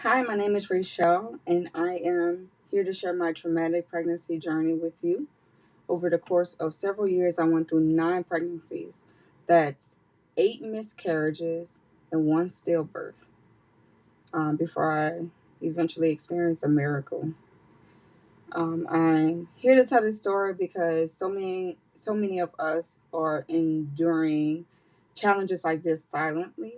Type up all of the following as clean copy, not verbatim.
Hi, my name is Rachel, and I am here to share my traumatic pregnancy journey with you. Over the course of several years, I went through 9 pregnancies. That's 8 miscarriages and 1 stillbirth before I eventually experienced a miracle. I'm here to tell this story because so many of us are enduring challenges like this silently,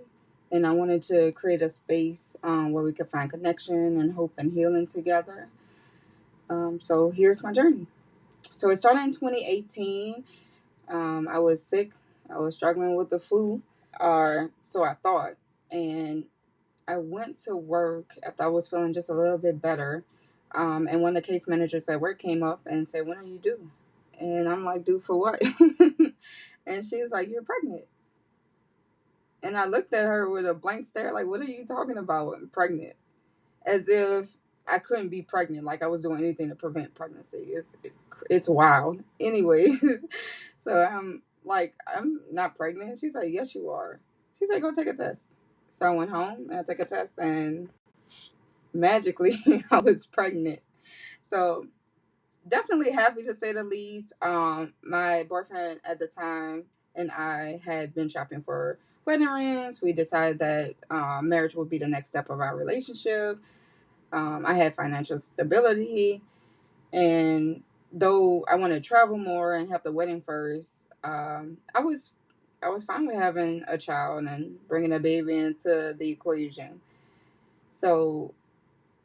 and I wanted to create a space where we could find connection and hope and healing together. So here's my journey. So it started in 2018. I was sick. I was struggling with the flu, or so I thought, and I went to work after I was feeling just a little bit better. And one of the case managers at work came up and said, "When are you due?" And I'm like, "Due for what?" And she was like, "You're pregnant." And I looked at her with a blank stare, like, "What are you talking about? I'm pregnant?" As if I couldn't be pregnant, like I was doing anything to prevent pregnancy. It's wild. Anyways, so I'm like, "I'm not pregnant." She's like, "Yes, you are." She's like, "Go take a test." So I went home and I took a test, and magically I was pregnant. So definitely happy to say the least. My boyfriend at the time and I had been shopping for wedding rings. We decided that marriage would be the next step of our relationship. I had financial stability, and though I wanted to travel more and have the wedding first, I was fine with having a child and bringing a baby into the equation. So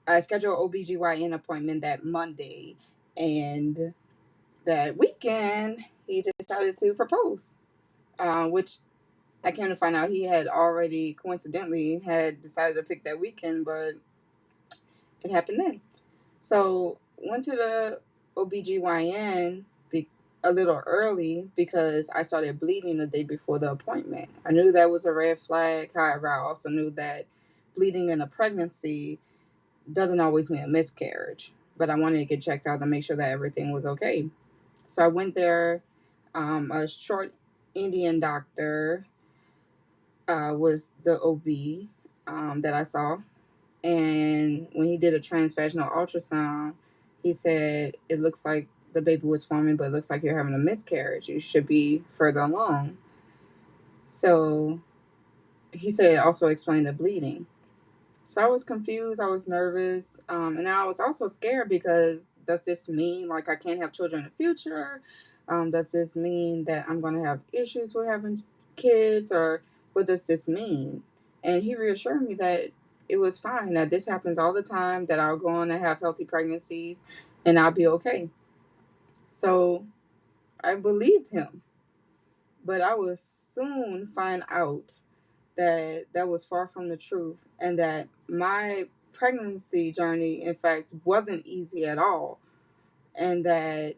I scheduled an OBGYN appointment that Monday, and that weekend he decided to propose, which I came to find out he had already coincidentally had decided to pick that weekend, but it happened then. So went to the OBGYN a little early because I started bleeding the day before the appointment. I knew that was a red flag. However, I also knew that bleeding in a pregnancy doesn't always mean a miscarriage. But I wanted to get checked out to make sure that everything was okay. So I went there. A short Indian doctor was the OB that I saw. And when he did a transvaginal ultrasound, he said, "It looks like the baby was forming, but it looks like you're having a miscarriage. You should be further along." So he said, also explain the bleeding. So I was confused. I was nervous. And I was also scared because does this mean like I can't have children in the future? Does this mean that I'm going to have issues with having kids? Or what does this mean? And he reassured me that it was fine, that this happens all the time, that I'll go on to have healthy pregnancies and I'll be okay. So I believed him. But I would soon find out that that was far from the truth, and that my pregnancy journey, in fact, wasn't easy at all, and that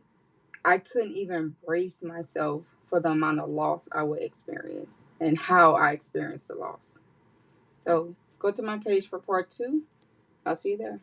I couldn't even brace myself for the amount of loss I would experience and how I experienced the loss. So go to my page for part 2. I'll see you there.